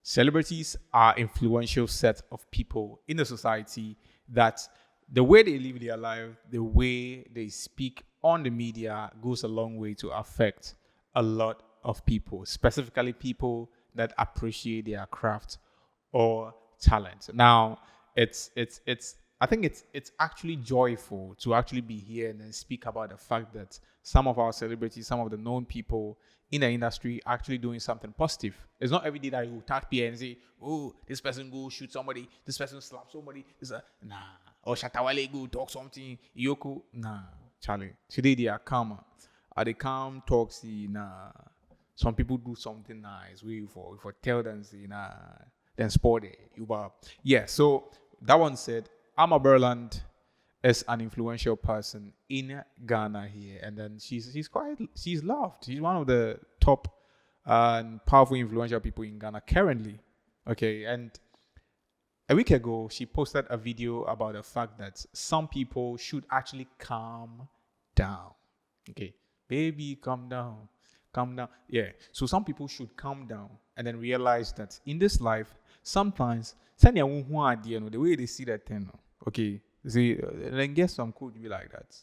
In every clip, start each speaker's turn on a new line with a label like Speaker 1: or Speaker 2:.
Speaker 1: Celebrities are influential set of people in the society that the way they live their life, the way they speak on the media goes a long way to affect a lot of people, specifically people that appreciate their craft or talent. Now, it's I think it's actually joyful to actually be here and then speak about the fact that some of our celebrities, some of the known people in the industry actually doing something positive. It's not every day that you tap here and say, oh, this person go shoot somebody, this person slap somebody, nah. Or Shatawale go talk something, Yoko, nah, Charlie. Today they are calmer. Are they calm talks, nah. Some people do something nice. We for tell them, say, nah, then sport it. Yeah, so that one said, Amma Burland is an influential person in Ghana here, and then she's loved. She's one of the top and powerful influential people in Ghana currently. Okay, and a week ago she posted a video about the fact that some people should actually calm down. Okay, baby, calm down. Yeah, so some people should calm down and then realize that in this life, sometimes the way they see that thing. Okay, see, then get some could be like that.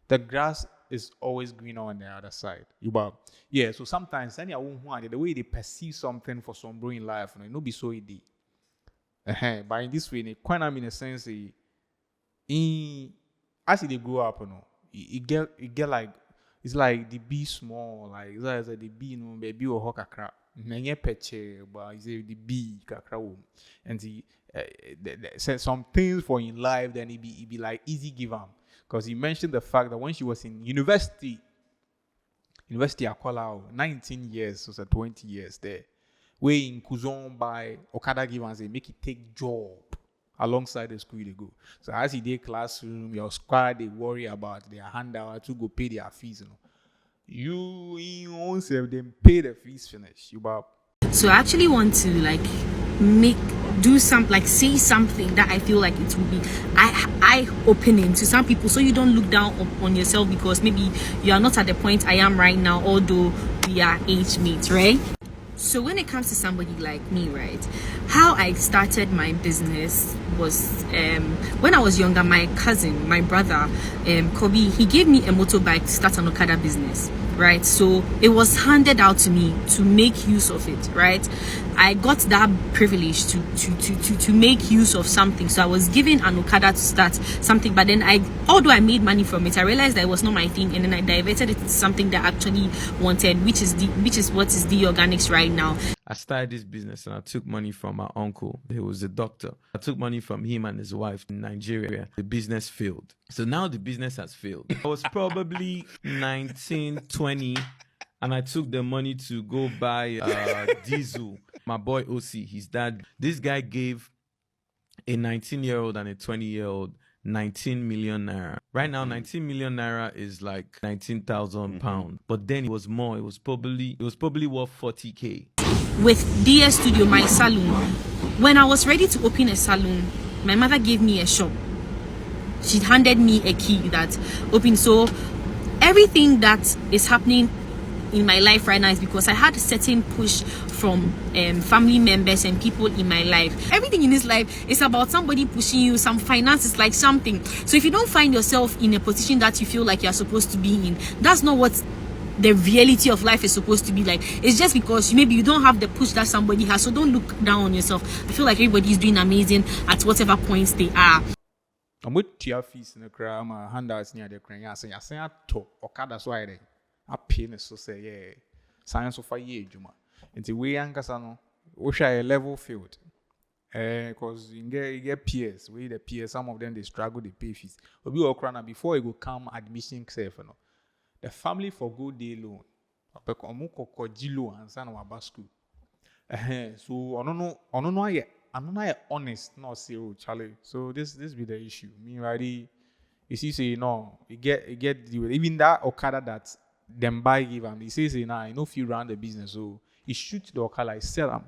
Speaker 1: The grass is always greener on the other side. Yeah, so sometimes the way they perceive something for some bro in life, it no be so easy. But in this way, quite in a sense, as they grow up, it get like it's like the bee small, like it's like the bee, baby or hawk crap. Nenye peche, but it's the bee kakra and said some things for in life, then it be like easy give them. Because he mentioned the fact that when she was in University Akwala, 19 years, so 20 years there, where in Kuzon by Okada give and say make it take job alongside the school they go. So as he did classroom, your squad they worry about their handout to go pay their fees, You own self them pay the fees finish.
Speaker 2: So I actually want to say something that I feel like it will be eye-opening to some people, so you don't look down on yourself because maybe you are not at the point I am right now, although we are age mates, right? So when it comes to somebody like me, right, how I started my business was when I was younger. My cousin, my brother, Kobe, he gave me a motorbike to start an Okada business, right? So it was handed out to me to make use of it, right? I got that privilege to make use of something. So I was given an Okada to start something, but then although I made money from it, I realized that it was not my thing, and then I diverted it to something that I actually wanted, which is what is the organics right now.
Speaker 3: I started this business and I took money from my uncle. He was a doctor. I took money from him and his wife in Nigeria. The business failed. So now the business has failed. I was probably 19, 20, and I took the money to go buy diesel. My boy OC, his dad, this guy gave a 19-year-old and a 20-year-old 19 million naira. Right now, 19 million naira is like 19,000 pounds. But then it was more. It was probably worth 40K.
Speaker 2: With DS Studio, my salon, when I was ready to open a salon, my mother gave me a shop. She handed me a key that opened. So everything that is happening in my life right now is because I had a certain push from family members and people in my life. Everything in this life is about somebody pushing you, some finances, like something. So if you don't find yourself in a position that you feel like you're supposed to be in, that's not what the reality of life is supposed to be like. It's just because maybe you don't have the push that somebody has. So don't look down on yourself. I feel like everybody is doing amazing at whatever points they are.
Speaker 1: I'm with tear fees in the crowd, my handouts near the crane. I say I talk Okada so I pay so say yeah. Science of a year, Juma. And the way Yankasano, wish I a level field. Because you get peers, we the peers, some of them they struggle, they pay fees. But we all cry before you go come admission safe, the family for good day loan. And son of school. So I don't know yet. I'm not honest, not zero, Charlie. So this be the issue. Me already, you see, say no, you get even that Okada that them buy give them. He says, nah, I know if you run the business, so you shoot the Okada, sell them.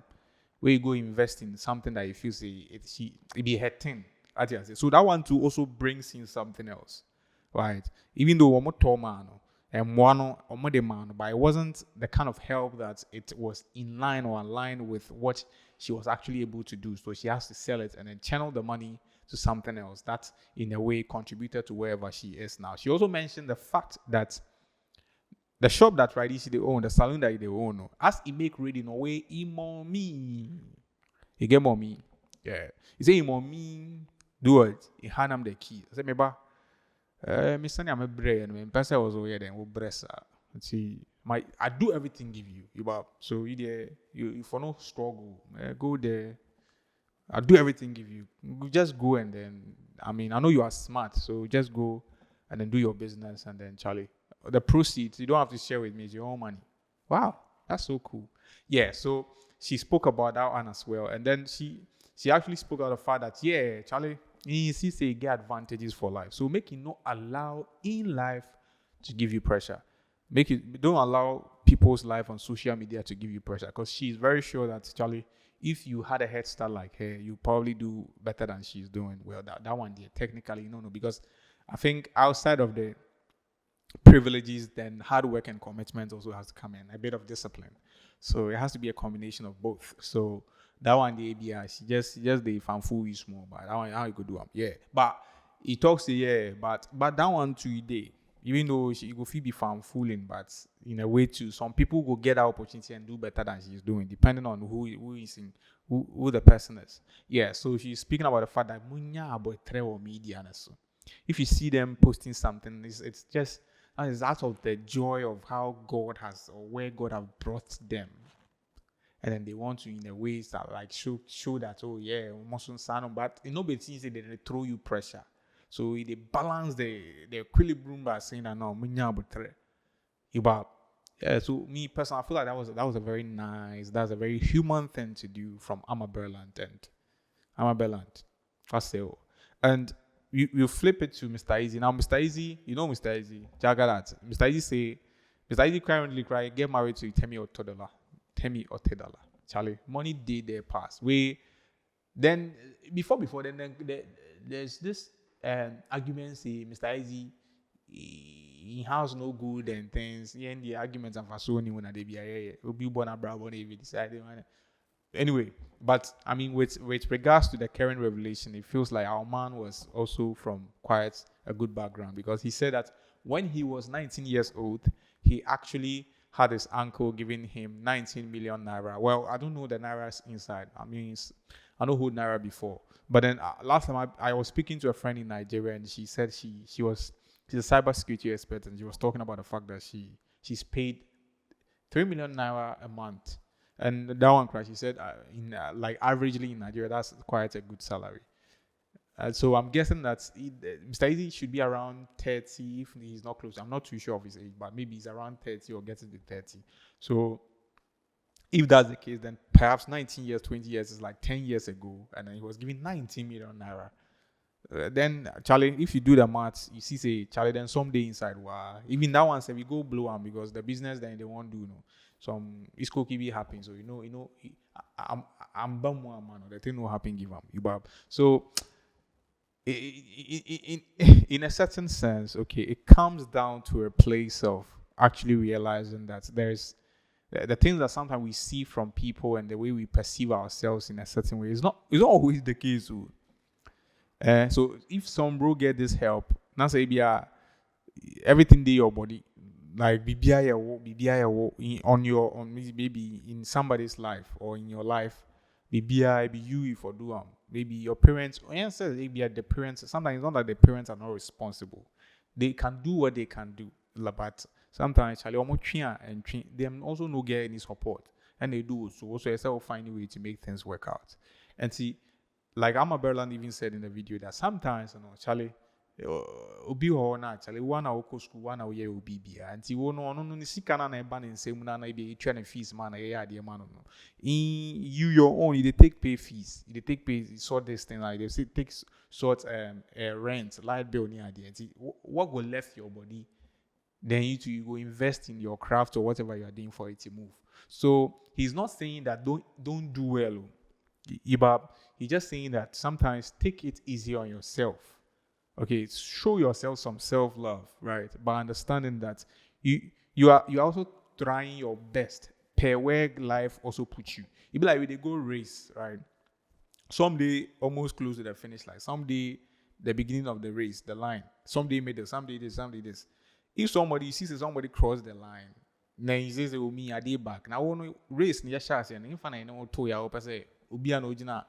Speaker 1: Where you go invest in something that you feel say it be hurting. So that one too also brings in something else, right? Even though one more man and one or the man, but it wasn't the kind of help that it was in line or aligned with what she was actually able to do. So she has to sell it and then channel the money to something else that in a way contributed to wherever she is now. She also mentioned the fact that the shop that Eazi they own, the salon that they own, as he make ready in a way, he mommy. He get mommy. Yeah. He say he mommy do it. He hand him the key. I say me ba. Mr. I'm a brain. When person was over here, then we breast. See, I do everything give you. So you for no struggle. Go there. I do everything give you. Just go and then I know you are smart, so just go and then do your business and then Charlie. The proceeds you don't have to share with me, it's your own money. Wow, that's so cool. Yeah, so she spoke about that one as well. And then she actually spoke about the fact that Charlie, he sees say get advantages for life. So make it not allow in life to give you pressure. Don't allow people's life on social media to give you pressure, because she's very sure that Charlie, if you had a head start like her, you probably do better than she's doing. Well, that one there, technically, no, because I think outside of the privileges, then hard work and commitment also has to come in, a bit of discipline. So it has to be a combination of both. So that one, the ABI, she just the fanfu is small, but that one, how you could do them, But he talks, but that one to day. Even though she go be fan fooling, but in a way too, some people will get that opportunity and do better than she's doing, depending on who the person is. Yeah, so she's speaking about the fact that munya about or media. So if you see them posting something, it's just it's out of the joy of how God has or where God have brought them, and then they want to in a way that like show that but nobody sees it, they throw you pressure. So they balance the equilibrium by saying that no, so me personally, I feel like that was a very nice, that's a very human thing to do from Burland and Burland. And you flip it to Mr. Eazi. Now Mr. Eazi, you know Mr. Eazi, Jagadat. Mr. Eazi currently get married to Temi Otedala. Charlie, money did their pass. Then before then there's this argument say Mr. Eazi he has no good and things. And the arguments are for so when they be born abroad decided. Anyway, but with regards to the current revelation, it feels like our man was also from quite a good background, because he said that when he was 19 years old, he actually had his uncle giving him 19 million naira. Well, I don't know the naira's inside. I know who naira before. But then last time I was speaking to a friend in Nigeria, and she said she's a cybersecurity expert, and she was talking about the fact that she's paid 3 million naira a month, and that one crash. She said like averagely in Nigeria, that's quite a good salary. So I'm guessing that Mr. Eazi should be around 30 if he's not close. I'm not too sure of his age, but maybe he's around 30 or getting to 30. So if that's the case, then perhaps 19 years, 20 years is like 10 years ago, and then he was giving 19 million naira. Then, Charlie, if you do the maths, you see, say, Charlie, then someday inside, wow, even that one, say, we go blow him because the business then they won't do, some it's cookie be happen. So, I'm bum one man, the thing will happen, give him. So, in a certain sense, okay, it comes down to a place of actually realizing that there's the things that sometimes we see from people and the way we perceive ourselves in a certain way is not always the case. So if some bro get this help, now say everything in your body, like on maybe in somebody's life or in your life, be you for do maybe your parents, or answer maybe the parents. Sometimes it's not that the parents are not responsible; they can do what they can do, but sometimes Charlie almost and them also no get any support, and they do so. Also, they will find a way to make things work out. And see, like Burland even said in the video that sometimes Charlie, obi ho na Charlie one hour go school, 1 hour year obi bia. And see no ni sika na ban in same na be try fees man na the man no. In you your own, they take pay fees, they take pay sort this thing like they say take sort rent, light bill near the. See what go left your body. Then you go invest in your craft or whatever you are doing for it to move. So he's not saying that don't do well. He's just saying that sometimes take it easy on yourself. Okay, show yourself some self-love, right? By understanding that you are also trying your best per where life also puts you. It be like when they go race, right? Someday almost close to the finish line. Someday the beginning of the race, the line. Someday middle, someday this, someday this. If somebody sees somebody cross the line, then he says, "Oh me, I did back." Now when race near chassis, and if I know to ya, open say, "Ubi an original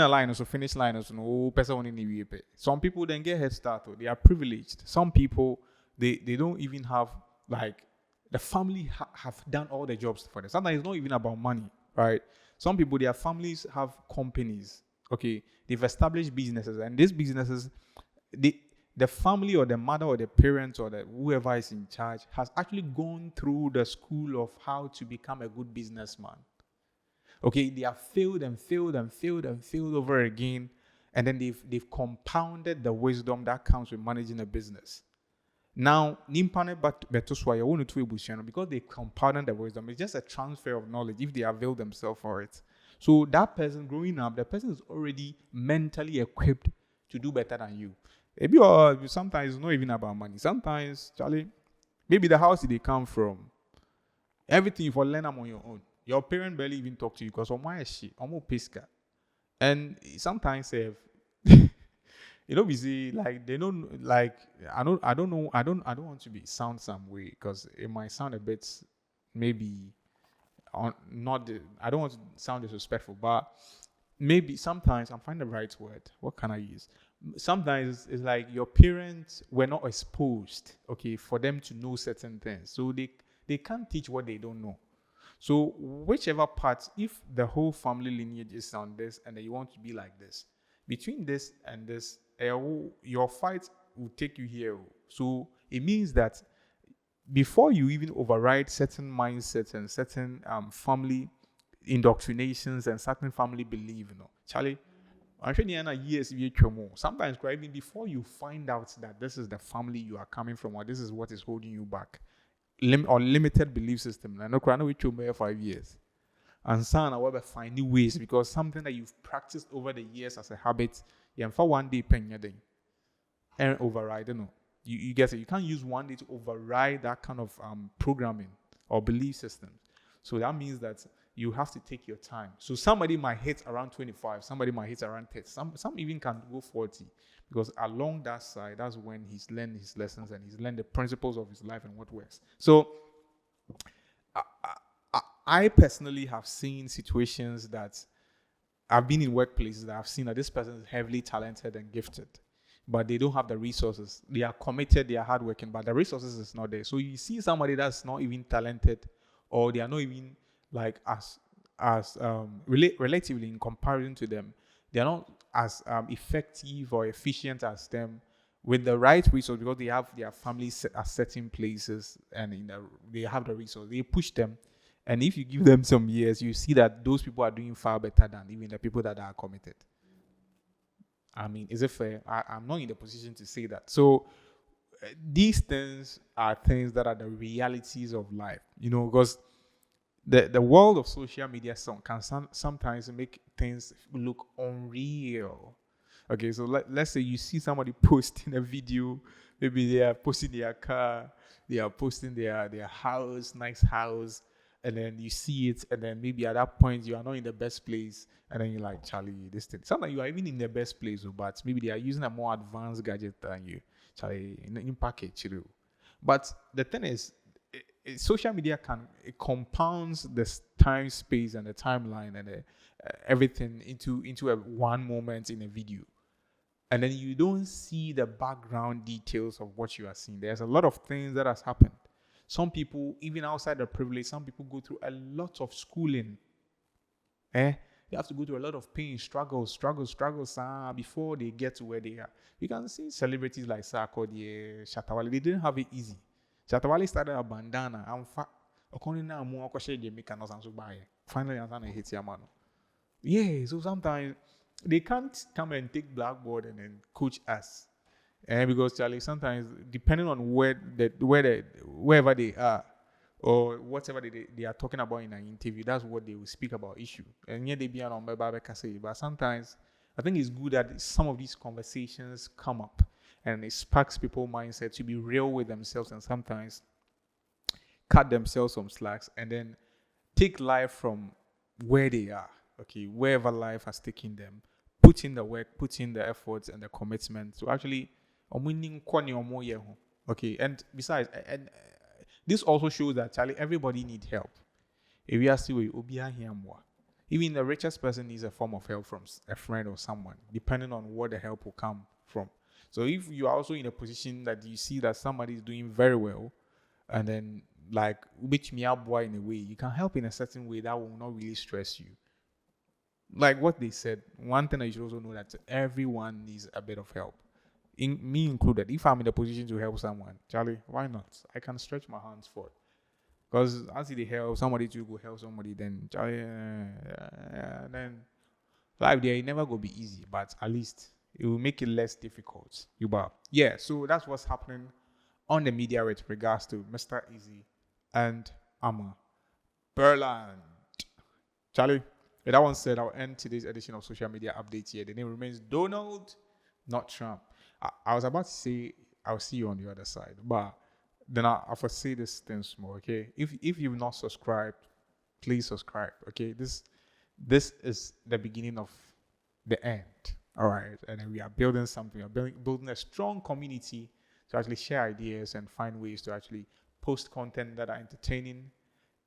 Speaker 1: line or so finish line or so no person in the way." Some people then get head start. They are privileged. Some people they don't even have like the family have done all the jobs for them. Sometimes it's not even about money, right? Some people, their families have companies. Okay, they've established businesses, and these businesses, the family or the mother or the parents or the whoever is in charge has actually gone through the school of how to become a good businessman. Okay, they have failed and failed and failed and failed over again, and then they've compounded the wisdom that comes with managing a business. Now, nimpane betoswa ya to ebusiano because they compounded the wisdom. It's just a transfer of knowledge if they avail themselves for it. So that person growing up, the person is already mentally equipped to do better than you. Maybe or sometimes it's not even about money. Sometimes, Charlie, maybe the house they come from, everything you for learn them on your own. Your parent barely even talk to you because why is she? I'm pesca. And sometimes you know, we see like they don't like I don't know I don't want to be sound some way because it might sound a bit maybe on not the, I don't want to sound disrespectful, but maybe sometimes I'm finding the right word. What can I use? Sometimes it's like your parents were not exposed, okay, for them to know certain things, so they can't teach what they don't know. So whichever part, if the whole family lineage is on this and then you want to be like this, between this and this, your fight will take you here. So it means that before you even override certain mindsets and certain family indoctrinations and certain family belief, Charlie, I'm sure years sometimes even before you find out that this is the family you are coming from or this is what is holding you back, or limited belief system. I know we 5 years. And son, I will find new ways because something that you've practiced over the years as a habit, for one day pen and override. You get it. You can't use one day to override that kind of programming or belief systems. So that means that you have to take your time. So somebody might hit around 25, somebody might hit around 30, some even can go 40, because along that side, that's when he's learned his lessons and he's learned the principles of his life and what works. So I personally have seen situations that I've been in workplaces that I've seen that this person is heavily talented and gifted, but they don't have the resources. They are committed, they are hardworking, but the resources is not there. So you see somebody that's not even talented, or they are not even like relatively in comparison to them, they are not as effective or efficient as them with the right resource, because they have their families at certain places and they have the resource. They push them. And if you give them some years, you see that those people are doing far better than even the people that are committed. I mean, is it fair? I'm not in the position to say that. So these things are things that are the realities of life, because the world of social media can sometimes make things look unreal. Okay, so let's say you see somebody posting a video, maybe they are posting their car, they are posting their house, nice house, and then you see it, and then maybe at that point you are not in the best place, and then you're like, Charlie, this thing. Sometimes you are even in the best place, but maybe they are using a more advanced gadget than you. Charlie, in package, But the thing is, social media compounds the time, space, and the timeline and everything into one moment in a video, and then you don't see the background details of what you are seeing. There's a lot of things that has happened. Some people, even outside the privilege, some people go through a lot of schooling. They have to go through a lot of pain, struggles before they get to where they are. You can see celebrities like Sarkodie, Shatawale. They didn't have it easy. Shatawale started a bandana. Finally, I'm hit Yamano. Yeah, so sometimes they can't come and take blackboard and then coach us. Because Charlie, sometimes depending on wherever they are or whatever they are talking about in an interview, that's what they will speak about issue. And yet they be on but sometimes I think it's good that some of these conversations come up and it sparks people's mindset to be real with themselves and sometimes cut themselves some slacks, and then take life from where they are, okay, wherever life has taken them, put in the work, put in the efforts and the commitment to actually, okay, and besides, and this also shows that Charlie, everybody needs help. If we are still here more. Even the richest person needs a form of help from a friend or someone, depending on where the help will come from. So if you are also in a position that you see that somebody is doing very well, and then like which me up boy in a way, you can help in a certain way that will not really stress you. Like what they said, one thing I should also know that everyone needs a bit of help, in me included. If I'm in a position to help someone, Charlie, why not? I can stretch my hands for it. Because as they help somebody to go help somebody, then Charlie, then life there it never go be easy, but at least it will make it less difficult. Yeah, so that's what's happening on the media with regards to Mr. Eazi and Burland. Charlie, with that one said, I'll end today's edition of Social Media Updates here. The name remains Donald, not Trump. I was about to say I'll see you on the other side, but then I'll say this thing small, okay? If you've not subscribed, please subscribe, okay? This is the beginning of the end, all right? And then we are building something. We're building a strong community to actually share ideas and find ways to actually post content that are entertaining,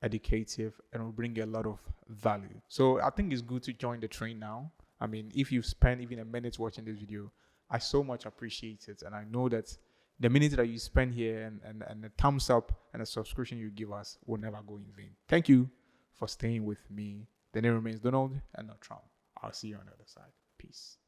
Speaker 1: educative, and will bring you a lot of value. So I think it's good to join the train now. I mean, if you've spent even a minute watching this video, I so much appreciate it. And I know that the minute that you spend here and the thumbs up and the subscription you give us will never go in vain. Thank you for staying with me. The name remains Donald and not Trump. I'll see you on the other side. Peace.